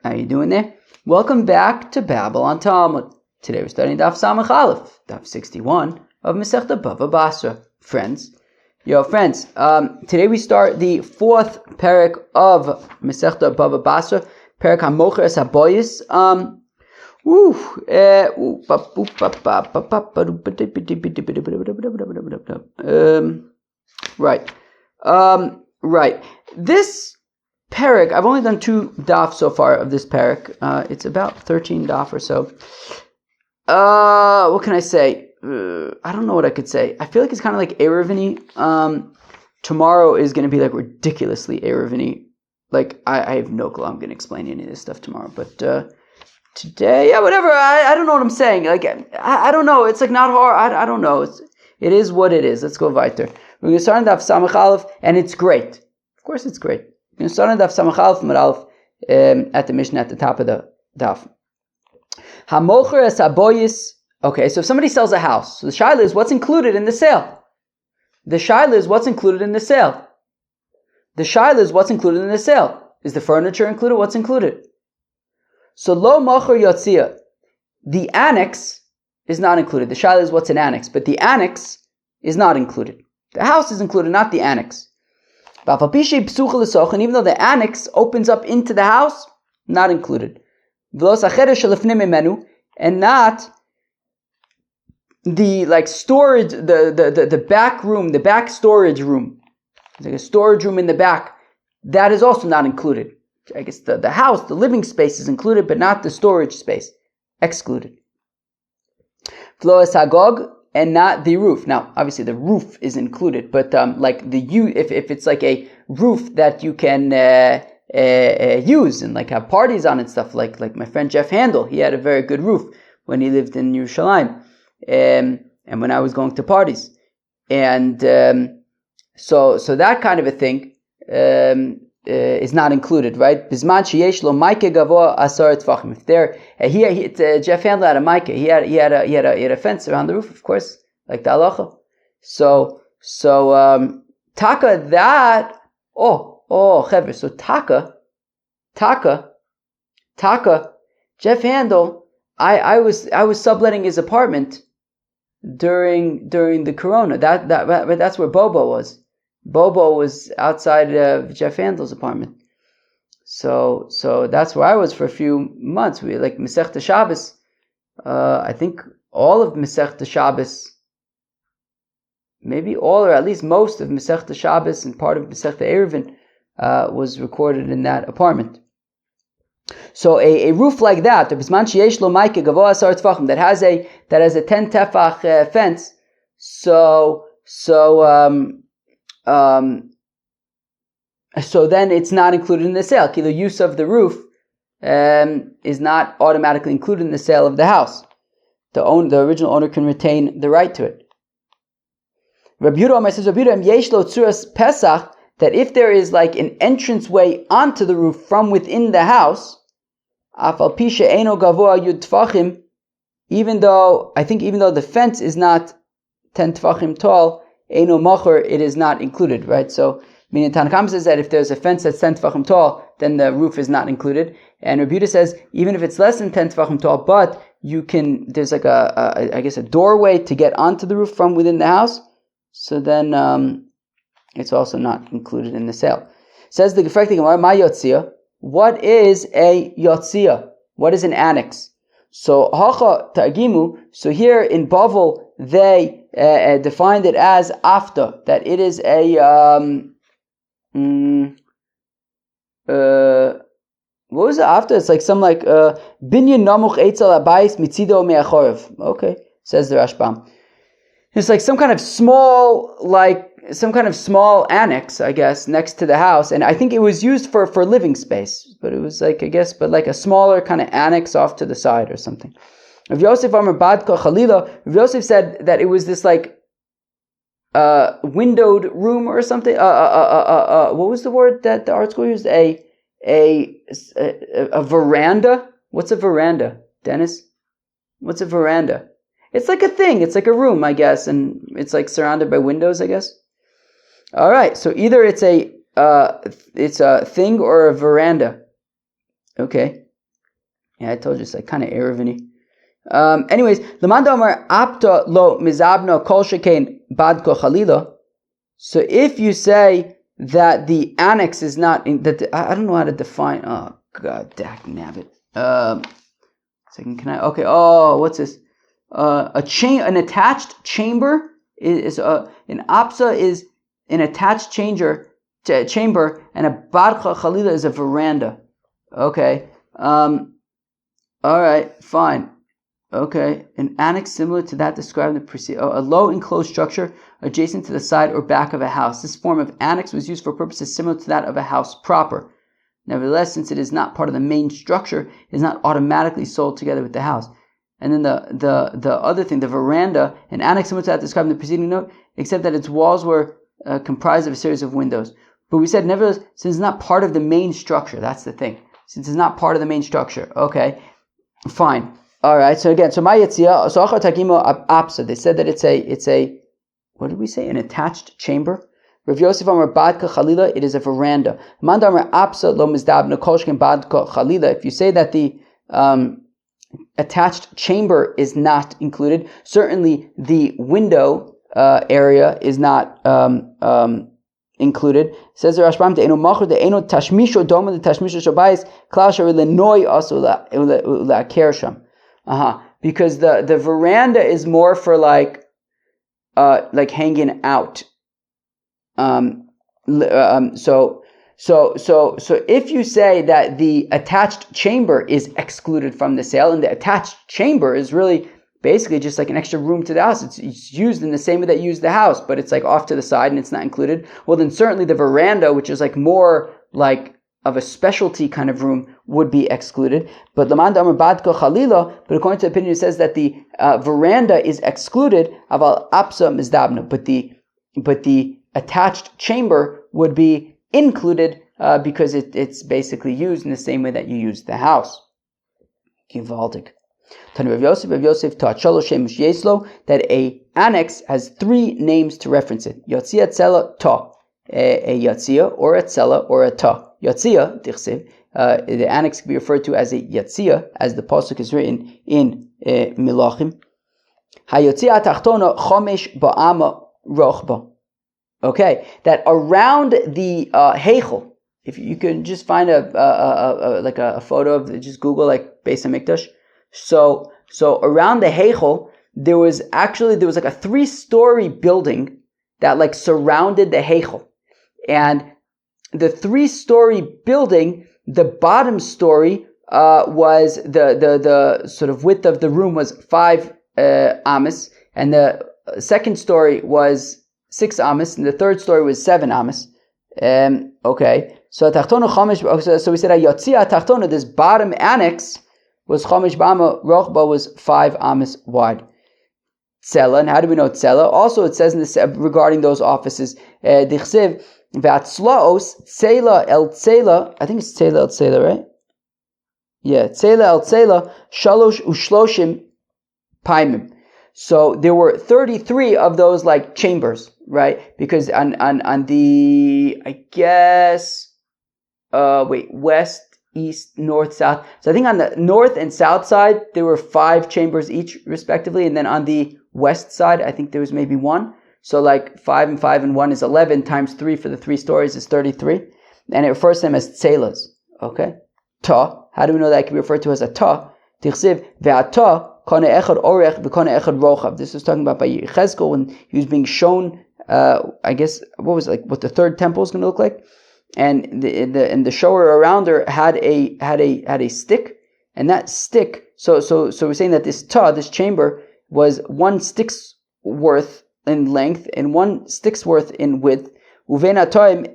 How you doing there? Welcome back to Babylon Talmud. Today we're studying Daf Samach Aleph, Daf 61 of Masechta BavaBasra. Friends, today we start the fourth parak of Masechta BavaBasra, parak HaMocher Es HaBoyis. Right. This parak, I've only done 2 daf so far of this parak. It's about 13 daf or so. What can I say? I don't know what I could say. I feel like it's kind of like Erevini. Tomorrow is going to be like ridiculously Erevini. Like, I have no clue. I'm going to explain any of this stuff tomorrow. But today, yeah, whatever. I don't know what I'm saying. Like, I don't know. It's like not hard. I don't know. It is what it is. Let's go weiter. We're going to start on Daf Samach Aleph, and it's great. Of course, it's great. We're going to start on Daf Samach Aleph Amud Aleph at the Mishnah at the top of the Daf. HaMocher Es HaBoyis. Okay, so if somebody sells a house, so the shaila is what's included in the sale. The shaila is what's included in the sale. The shaila is what's included in the sale. Is the furniture included? What's included? So lo mocher yotzia. The annex is not included. The shaila is what's an annex, but the annex is not included. The house is included, not the annex. And even though the annex opens up into the house, not included. And not the like storage, the back room, the back storage room. It's like a storage room in the back. That is also not included. I guess the house, the living space is included, but not the storage space. Excluded. And not the roof. Now, obviously, the roof is included, but like if it's like a roof that you can use and like have parties on and stuff, like my friend Jeff Handel, he had a very good roof when he lived in Yerushalayim, and when I was going to parties, and so that kind of a thing is not included, right? Bisman sheyesh lo maike gavoa asar tefachim. If there, Jeff Handel had a maike. He had a fence around the roof, of course, like the halacha. So taka that. Chever. So taka. Jeff Handel. I was subletting his apartment during the corona. That's where Bobo was. Bobo was outside of Jeff Handel's apartment. So that's where I was for a few months. We like Masechta Shabbos. I think all of Masechta Shabbos, maybe all or at least most of Masechta Shabbos and part of Masechta Erevin was recorded in that apartment. So a roof like that, that has a 10 tefach fence. So then it's not included in the sale. The use of the roof is not automatically included in the sale of the house. The original owner can retain the right to it. Rabbi Yehuda says, that if there is like an entranceway onto the roof from within the house, even though the fence is not 10 tefachim tall, Eino mocher, it is not included, right? So, meaning Tanna Kamma says that if there's a fence that's 10 tefachim tall, then the roof is not included. And Rabbi Yehuda says, even if it's less than 10 tefachim tall, but there's like a doorway to get onto the roof from within the house, so then it's also not included in the sale. Says the Gefrek Gemara, Ma yotzia. What is a yotzia? What is an annex? So hacha ta'gimu. So here in Bavel they defined it as after, that it is a what was it after? It's like some like binyan namuch eitzel abayis mitzido me'achorev. Okay, says the Rashbam. It's like some kind of small annex, I guess, next to the house, and I think it was used for living space, but it was like a smaller kind of annex off to the side or something. Rav Yosef Amar Badka Chalila. Rav Yosef said that it was this like windowed room or something. What was the word that the art school used? A veranda. What's a veranda, Dennis? What's a veranda? It's like a thing. It's like a room, I guess, and it's like surrounded by windows, I guess. All right. So either it's a thing or a veranda. Okay. Yeah, I told you it's like kind of Erevini. Anyways, Lamanda Amar Apta Lo Mizabna Kol Shekain Badko Chalila. So if you say that the annex is not I don't know how to define. Oh God, dagnabbit. Second, can I? Okay. Oh, what's this? An attached chamber is an apsa is an attached chamber, and a barcha chalila is a veranda. Okay. All right. Fine. Okay. An annex similar to that described in the preceding. A low enclosed structure adjacent to the side or back of a house. This form of annex was used for purposes similar to that of a house proper. Nevertheless, since it is not part of the main structure, it is not automatically sold together with the house. And then the other thing, the veranda, an annex similar to that described in the preceding note, except that its walls were comprised of a series of windows. But we said, nevertheless, since it's not part of the main structure, that's the thing. Since it's not part of the main structure, okay, fine. All right. So again, so my yetzia, so achar takimo apsa. They said that it's a what did we say? An attached chamber. Rav Yosef Amar Badka Chalila, it is a veranda. Manda Amar Apsa Lo Mizdab Nekolshkin Badka Chalila. If you say that the attached chamber is not included, certainly the window area is not included. Says the Rashbam, "De'eno machur de'eno tashmisho doma de tashmisho shabayis klal shari lenoi asu la'aker sham." Because the veranda is more for like hanging out. So if you say that the attached chamber is excluded from the sale, and the attached chamber is really basically just like an extra room to the house, it's used in the same way that you use the house, but it's like off to the side and it's not included, well then certainly the veranda, which is like more like of a specialty kind of room, would be excluded. But according to the opinion, it says that the veranda is excluded, aval apsa mizdabna, but the attached chamber would be included because it's basically used in the same way that you use the house. Givaldik. Tanu Rav Yosef taught shalosh shemush yeslo, that a annex has three names to reference it. Yatzia, tzela, ta. A yatzia, or a tzela, or a ta. Yatzia, dichsev, the annex can be referred to as a yatzia, as the pasuk is written in Milachim. Hayatzia tachtona chomesh ba'ama rochba. Okay, that around the heichel, if you can just find a photo of, just Google like Beis Hamikdash. So around the heichel, there was like a 3-story building that like surrounded the heichel, and the 3-story building, the bottom story was the sort of width of the room was 5 amas, and the second story was 6 amas, and the third story was 7 amas. Okay, so tachtona chomesh. So we said yatzia tachtona. This bottom annex was chomesh b'ama, rochba was 5 amas wide. Tzela, and how do we know tzela? Also, it says in this regarding those offices, dichsev v'atzlaos tzela el tzela. I think it's tzela el tzela, right? Yeah, tzela el tzela shalosh ushloshim paimim. So there were 33 of those like chambers, right? Because on the, I guess, west, east, north, south. So I think on the north and south side, there were 5 chambers each respectively. And then on the west side, I think there was maybe 1. So like 5 and 5 and 1 is 11 times 3 for the 3 stories is 33. And it refers to them as tzelas. Okay? Ta. How do we know that it can be referred to as a ta? Tichsiv ve'ata. This was talking about by Yechezkel when he was being shown, I guess, what the third temple is going to look like, and the shower around her had a stick, and that stick. So we're saying that this chamber was 1 stick's worth in length and 1 stick's worth in width. And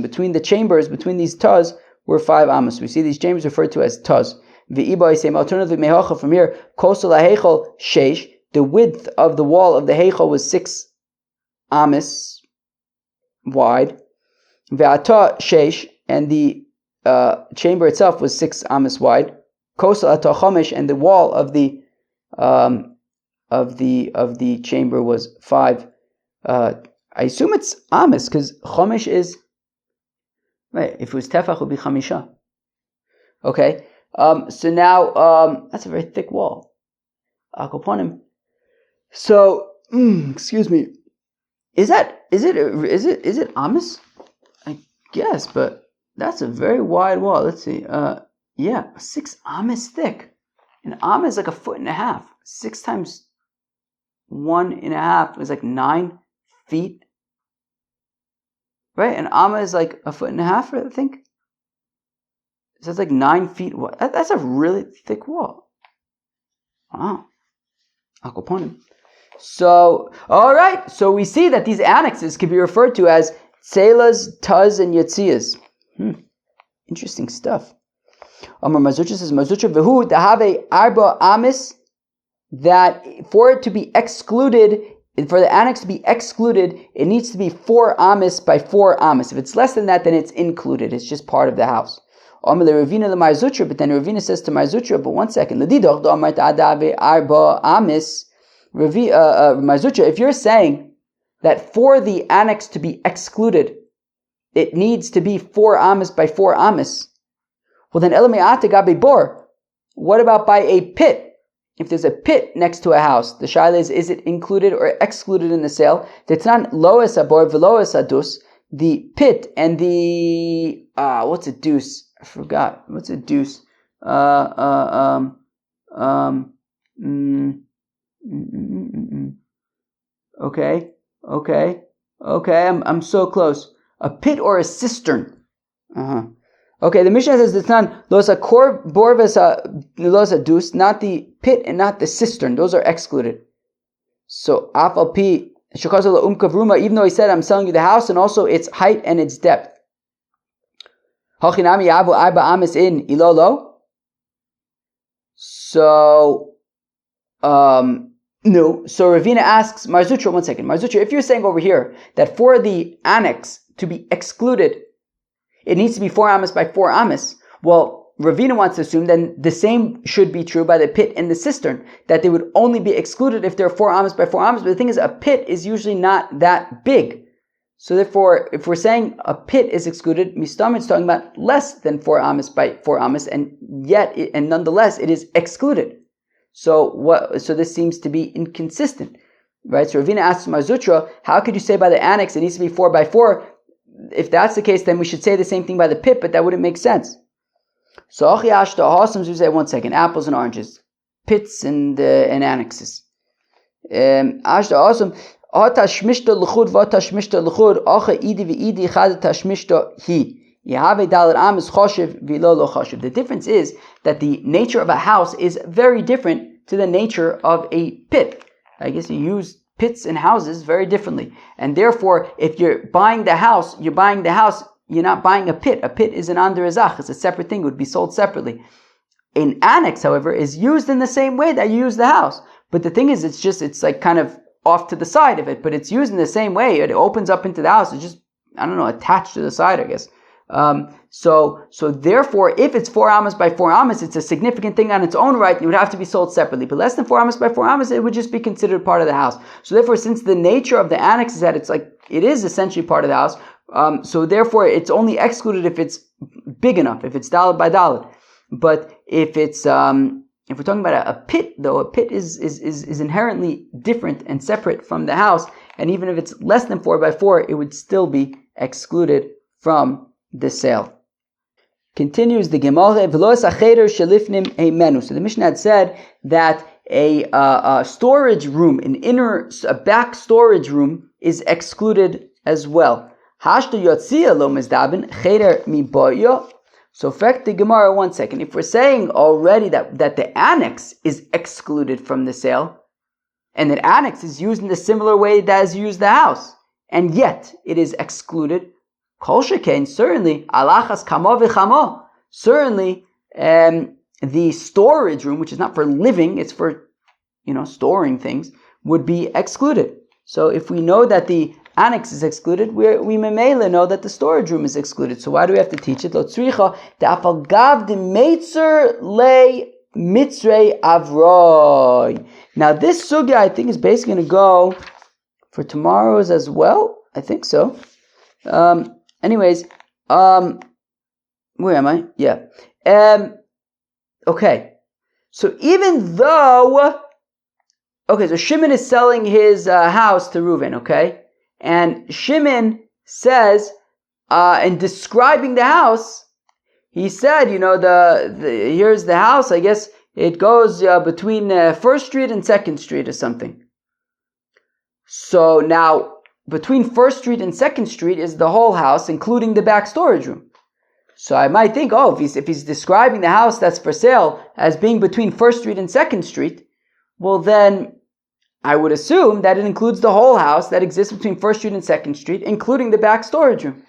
between the chambers, between these tas, were 5 amos. We see these chambers referred to as tas. Alternatively, from here, the width of the wall of the heichel was 6 amas wide. Ve'ata sheish, and the chamber itself was 6 amas wide. Kosel ata chomesh, and the wall of the chamber was 5. I assume it's amas because chomesh is right. If it was tefach, it would be chamisha. Okay. So now, that's a very thick wall. Akoponim. So, excuse me. Is it Amis? I guess, but that's a very wide wall. Let's see. 6 Amis thick. An Amma is like 1.5 feet. 6 times 1.5 is like 9 feet. Right? An Amma is like 1.5 feet, I think. So it's like 9 feet. That's a really thick wall. Wow. Akoponim. So, all right. So we see that these annexes can be referred to as tselas, tuz, and yetzias. Interesting stuff. Amar Mazutra says, Mazutra v'hu dahave arba amis, that for it to be excluded, for the annex to be excluded, it needs to be 4 amis by 4 amis. If it's less than that, then it's included. It's just part of the house. Amar Ravina l'Marzutra, but then Ravina says to Marzutra, but 1 second, l'didoch d'amar ta'adave arba amis. Marzutra, if you're saying that for the annex to be excluded, it needs to be 4 amis by 4 amis, well then elame'ata gabe bor. What about by a pit? If there's a pit next to a house, the shaila is it included or excluded in the sale? Tetnan loes abor veloes adus. The pit and the what's a deuce? I forgot. What's a deuce? Okay. I'm so close. A pit or a cistern. Okay, the Mishnah says it's not losa kor borvesa losa dus, not the pit and not the cistern. Those are excluded. So afal pi shekazal umkavruma, even though he said I'm selling you the house and also its height and its depth. Hachinami yavu arba amis in ilolo. So no. So Ravina asks Marzutra, 1 second. Marzutra, if you're saying over here that for the annex to be excluded, it needs to be 4 amis by 4 amis. Well, Ravina wants to assume then the same should be true by the pit and the cistern, that they would only be excluded if they're 4 amis by 4 amis. But the thing is, a pit is usually not that big. So therefore, if we're saying a pit is excluded, Mistam is talking about less than 4 amis by 4 amis, and nonetheless it is excluded. So this seems to be inconsistent, right? So Ravina asks Marzutra, how could you say by the annex it needs to be 4 by 4? If that's the case, then we should say the same thing by the pit, but that wouldn't make sense. So Achi Ashta Hosams, we say 1 second, apples and oranges, pits and annexes. Ashta Hosam, Atashmishta l'chud v'atashmishta l'chud, Acha idi v'idi chad tashmishta hi. Yahave dalet amis choshev v'lo lo choshev. The difference is that the nature of a house is very different to the nature of a pit. I guess you use pits and houses very differently. And therefore, if you're buying the house, you're not buying a pit. A pit is an anderezach. It's a separate thing. It would be sold separately. An annex, however, is used in the same way that you use the house. But the thing is, it's like kind of off to the side of it, but it's used in the same way. It opens up into the house. It's just, attached to the side, I guess. So therefore, if it's 4 amas by 4 amas, it's a significant thing on its own right. It would have to be sold separately. But less than 4 amas by 4 amas, it would just be considered part of the house. So therefore, since the nature of the annex is that it is essentially part of the house, so therefore it's only excluded if it's big enough, if it's daled by daled. But if it's if we're talking about a pit, though, a pit is inherently different and separate from the house, and even if it's less than 4 by 4, it would still be excluded from the sale. Continues the Gemara, v'los acheder shelifnim heimenu. So the Mishnah had said that a storage room, a back storage room, is excluded as well. Hashto yotzia lo mizdabin cheder miboyo. So affect the Gemara 1 second. If we're saying already that the annex is excluded from the sale, and that annex is used in the similar way that is used the house, and yet it is excluded, Kol shekain, certainly, alachas kamo v'chamo, certainly the storage room, which is not for living, it's for, storing things, would be excluded. So if we know that the annex is excluded, we memele know that the storage room is excluded. So why do we have to teach it? Lo tzricha de'afal gav de meitzer le mitzrei avroi. Now this sugya, I think, is basically going to go for tomorrow's as well. I think so. Anyways, where am I? Yeah. Okay, so even though, okay, so Shimon is selling his house to Reuven, okay? And Shimon says, in describing the house, he said, here's the house, I guess it goes between 1st Street and 2nd Street or something. So now, between 1st Street and 2nd Street is the whole house, including the back storage room. So I might think, if he's describing the house that's for sale as being between 1st Street and 2nd Street, well then, I would assume that it includes the whole house that exists between 1st Street and 2nd Street, including the back storage room.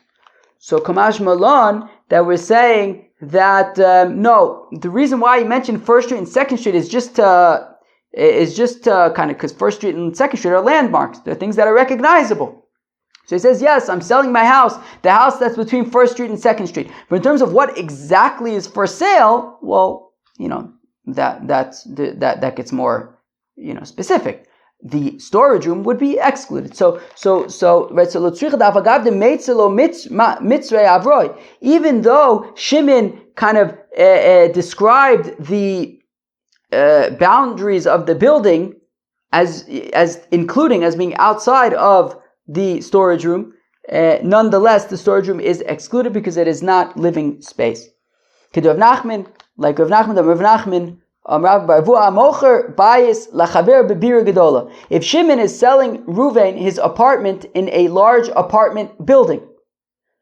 So Kamash Malon, that we're saying that, no, the reason why he mentioned 1st Street and 2nd Street is just kind of because 1st Street and 2nd Street are landmarks. They're things that are recognizable. So he says, yes, I'm selling my house, the house that's between 1st Street and 2nd Street. But in terms of what exactly is for sale, well, that gets more, specific. The storage room would be excluded. Even though Shimon kind of described the boundaries of the building as including as being outside of the storage room, nonetheless the storage room is excluded because it is not living space. Like Rav Nachman, if Shimon is selling Reuven his apartment in a large apartment building,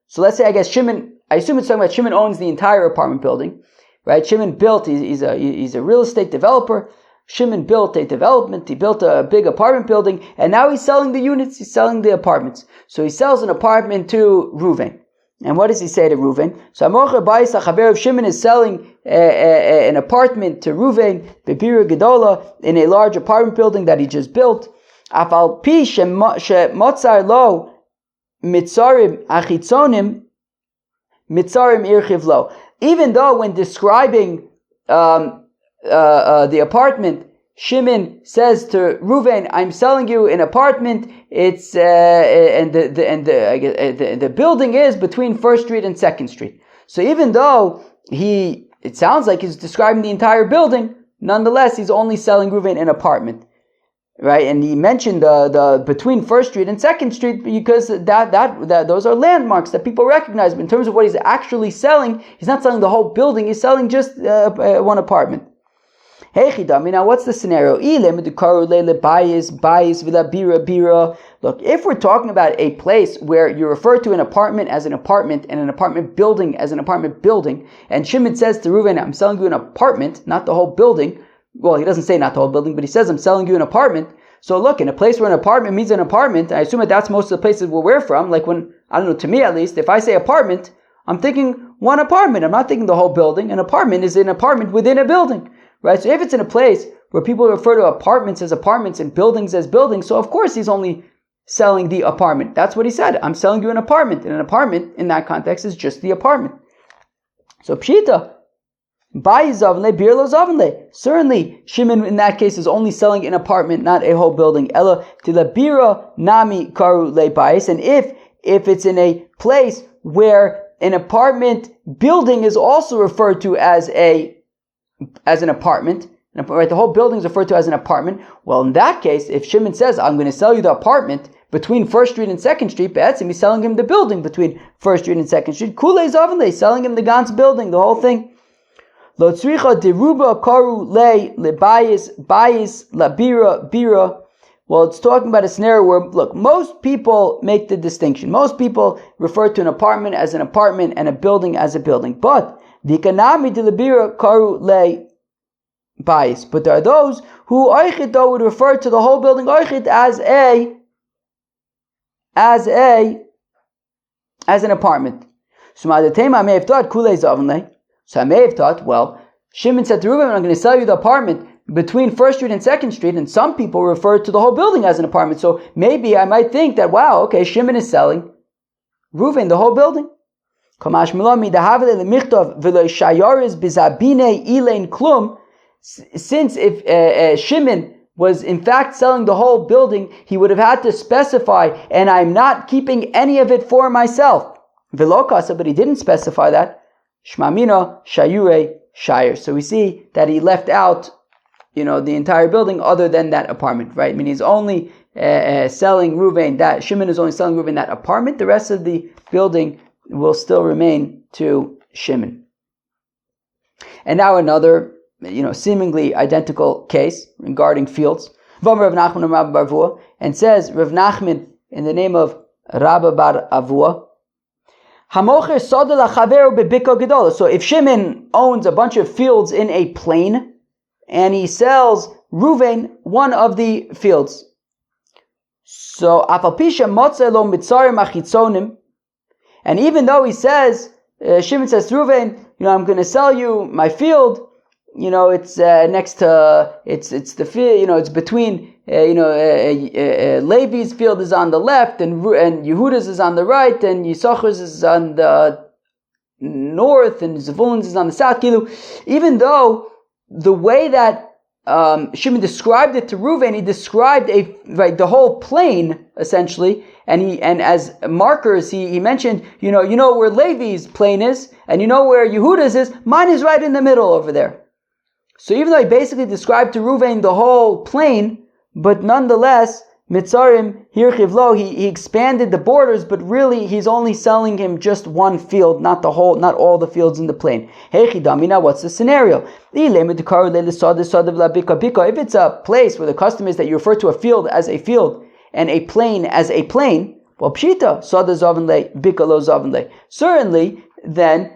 so let's say, I assume it's talking about Shimon owns the entire apartment building, right? Shimon built, he's a real estate developer. Shimon built a development, he built a big apartment building, and now he's selling the units, he's selling the apartments. So he sells an apartment to Reuven. And what does he say to Reuven? So Shimon is selling an apartment to Reuven, Bebira Gedola, in a large apartment building that he just built. Afal pi shemotzar lo mitzarim achitzonim mitzarim irchiv lo. Even though when describing the apartment, Shimon says to Reuven, "I'm selling you an apartment. It's and the building is between 1st Street and 2nd Street." So even though it sounds like he's describing the entire building, nonetheless he's only selling Reuven an apartment, right? And he mentioned the between 1st Street and 2nd Street because that those are landmarks that people recognize. But in terms of what he's actually selling, he's not selling the whole building. He's selling just one apartment. Hey Chidami, now what's the scenario? Look, if we're talking about a place where you refer to an apartment as an apartment and an apartment building as an apartment building, and Shimon says to Reuven, I'm selling you an apartment, not the whole building. Well, he doesn't say not the whole building, but he says I'm selling you an apartment. So look, in a place where an apartment means an apartment, I assume that's most of the places where we're from, like when, I don't know, to me at least, if I say apartment, I'm thinking one apartment. I'm not thinking the whole building. An apartment is an apartment within a building. Right? So if it's in a place where people refer to apartments as apartments and buildings as buildings, so of course he's only selling the apartment. That's what he said. I'm selling you an apartment. And an apartment in that context is just the apartment. So Pshita, certainly Shimon in that case is only selling an apartment, not a whole building. Ella tilabira nami karu le bayis. And if it's in a place where an apartment building is also referred to as an apartment, right? The whole building is referred to as an apartment. Well, in that case, if Shimon says, I'm going to sell you the apartment between 1st Street and 2nd Street, Be'etzim, he's selling him the building between 1st Street and 2nd Street. Kulei Zavanle, selling him the Gans building, the whole thing. Lo tzricha deruba karu le bayis labira bira. Well, it's talking about a scenario where, look, most people make the distinction. Most people refer to an apartment as an apartment and a building as a building. But the economy de labira karu le bias. But there are those who oichit though would refer to the whole building oichit as an apartment. So I may have thought kulei zavanle. So I may have thought, well, Shimon said to Reuven, I'm going to sell you the apartment between 1st Street and 2nd Street, and some people refer to the whole building as an apartment. So maybe I might think that, wow, okay, Shimon is selling Reuven the whole building. Since if Shimon was in fact selling the whole building, he would have had to specify, and I'm not keeping any of it for myself. But he didn't specify that. Shmamina shayure Shire. So we see that he left out, the entire building other than that apartment, right? I mean, he's only selling Reuven, that Shimon is only selling Reuven that apartment. The rest of the building will still remain to Shimon. And now another, seemingly identical case regarding fields. And says Rav Nachman in the name of Rabba bar Avua, so if Shimon owns a bunch of fields in a plain, and he sells Reuven one of the fields, so and even though he says, Shimon says to Reuven, I'm going to sell you my field, it's next to, it's the field, it's between, Levi's field is on the left, and Yehuda's is on the right, and Yisachar's is on the north, and Zevulun's is on the south. Even though the way that Shimon described it to Reuven, he described the whole plain essentially, and as markers he mentioned, where Levi's plain is, and where Yehuda's is. Mine is right in the middle over there. So even though he basically described to Reuven the whole plain, but nonetheless, Mitzarim Hirchiv Lo, he expanded the borders, but really he's only selling him just one field, not all the fields in the plain. Now what's the scenario? If it's a place where the custom is that you refer to a field as a field and a plain as a plain, well, pshita, sada zaven le, bika lo zaven le. Certainly, then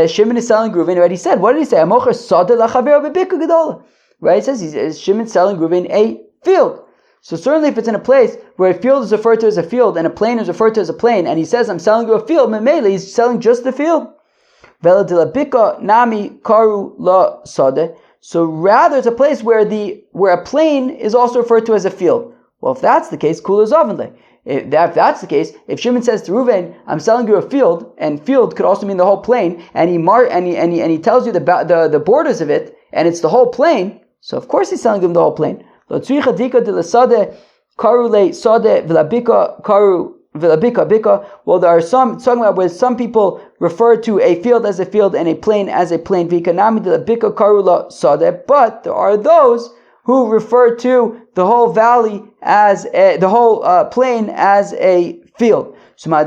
Shimon is selling Reuven. Right? He said, what did he say? Amocher sada lachaver bebika gedola. Right? It says Shimon selling Reuven a field. So certainly if it's in a place where a field is referred to as a field and a plain is referred to as a plain, and he says, I'm selling you a field, Memele, he's selling just the field. So rather it's a place where a plain is also referred to as a field. Well, if that's the case, kula zavenle. If that's the case, if Shimon says to Reuven, I'm selling you a field, and field could also mean the whole plain, and he tells you the borders of it, and it's the whole plain, so of course he's selling them the whole plain. Well, there are some talking about where some people refer to a field as a field and a plain as a plain. But there are those who refer to the whole valley as the whole plain as a field. So I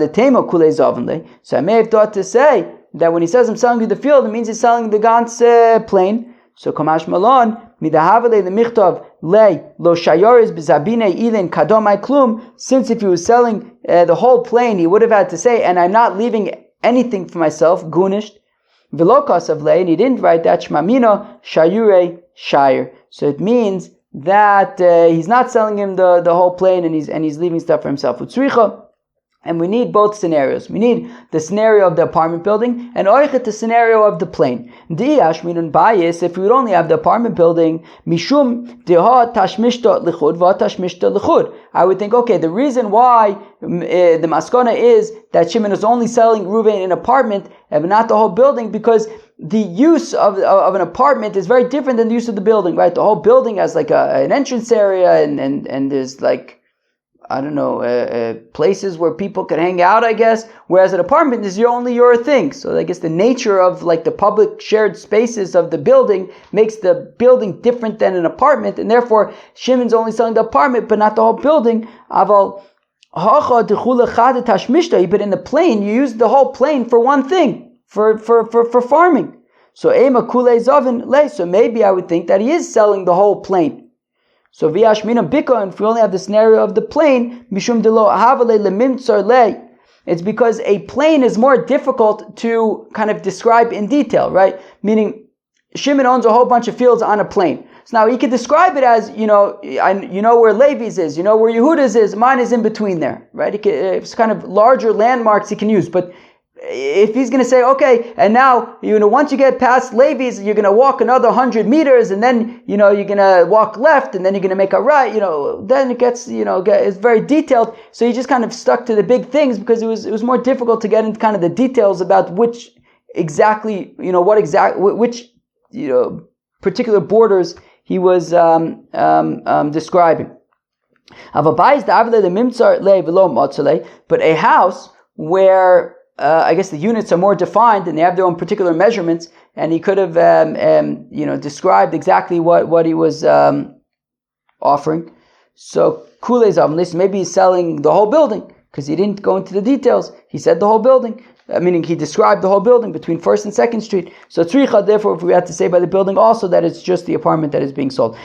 may have thought to say that when he says I'm selling you the field, it means he's selling the Gans plain. So Kamash Malon, Midahavale the Michtav Le Lo Shayoris Bizabine Ilin Kadomai Klum, since if he was selling the whole plain, he would have had to say, and I'm not leaving anything for myself, Gunished. Velokas of Le, and he didn't write that, Shmamina Shayure Shire. So it means that he's not selling him the whole plain, and he's leaving stuff for himself. Utsricha. And we need both scenarios. We need the scenario of the apartment building and the scenario of the plain. If we would only have the apartment building, I would think, okay, the reason why the maskana is that Shimon is only selling Reuven an apartment and not the whole building, because the use of an apartment is very different than the use of the building, right? The whole building has like an entrance area and there's like, I don't know, places where people can hang out, I guess, whereas an apartment is only your thing. So I guess the nature of like the public shared spaces of the building makes the building different than an apartment, and therefore Shimon's only selling the apartment but not the whole building. But in the plain, you use the whole plain for one thing, for farming. So maybe I would think that he is selling the whole plain. So v'yashmina bika, and if we only have the scenario of the plain, mishum delo ahavale lemimtzar le, it's because a plain is more difficult to kind of describe in detail, right? Meaning, Shimon owns a whole bunch of fields on a plain. So now he could describe it as, where Levi's is, where Yehuda's is, mine is in between there, right? It's kind of larger landmarks he can use, but if he's going to say, okay, and now, once you get past Levi's, you're going to walk another 100 meters, and then, you're going to walk left, and then you're going to make a right, then it gets, it's very detailed. So he just kind of stuck to the big things because it was more difficult to get into kind of the details about which exactly, which particular borders he was describing. But a house where I guess the units are more defined and they have their own particular measurements, and he could have described exactly what he was offering. So Kulei Zavlis, maybe he's selling the whole building because he didn't go into the details. He said the whole building, meaning he described the whole building between 1st and 2nd Street. So Tzricha, therefore, if we had to say by the building also that it's just the apartment that is being sold.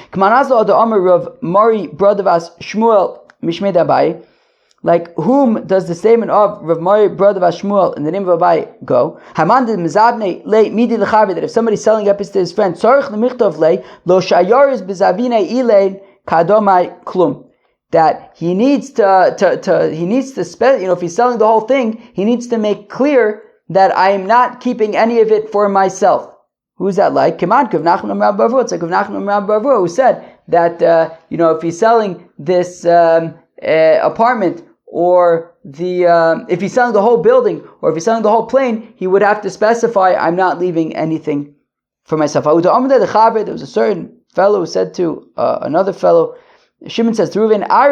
Like, whom does the statement of Rav Mari brother of Shmuel in the name of Abai go? That if somebody's selling up to his friend, that he needs to spend, if he's selling the whole thing, he needs to make clear that I am not keeping any of it for myself. Who's that like? It's like Rav Nachman Bavur who said that if he's selling this apartment, or if he's selling the whole building, or if he's selling the whole plane, he would have to specify, I'm not leaving anything for myself. There was a certain fellow who said to another fellow, Shimon says to Reuven, I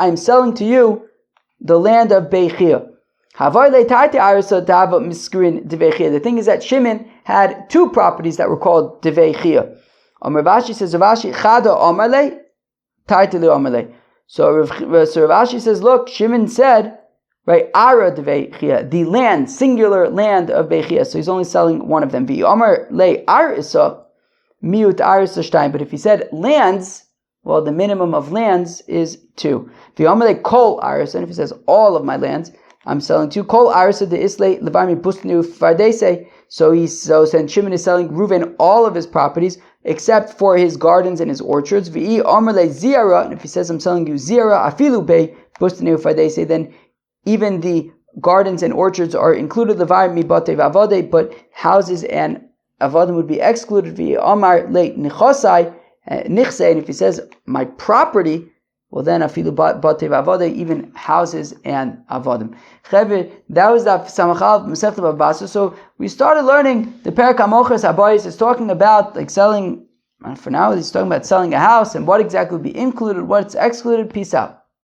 am selling to you the land of Beichia. The thing is that Shimon had two properties that were called Deveichia. Rav says, So Rav Ashi says, look, Shimon said, right, Ara Deveichia, the land, singular land of Beichia. So he's only selling one of them. But if he said lands, well, the minimum of lands is 2. Kol Aris, and if he says all of my lands, I'm selling 2. Kol Aris de Islay Levarmi Bustnu Fardese. So Shimon is selling Reuven all of his properties except for his gardens and his orchards. V'i Omerle Ziara, and if he says I'm selling you Ziara Afilu Be Bustnu Fardese, then even the gardens and orchards are included. Levarmi Bate Vavode, but houses and avodim would be excluded. V'i Omar Le Nichosai. And if he says my property, well then afilu batei v'avodah, even houses and avodim. That was the Samachal Masechta BavaBasra. So we started learning the Perek HaMochers Habayis is talking about like selling. For now, he's talking about selling a house and what exactly would be included, what's excluded. Peace out.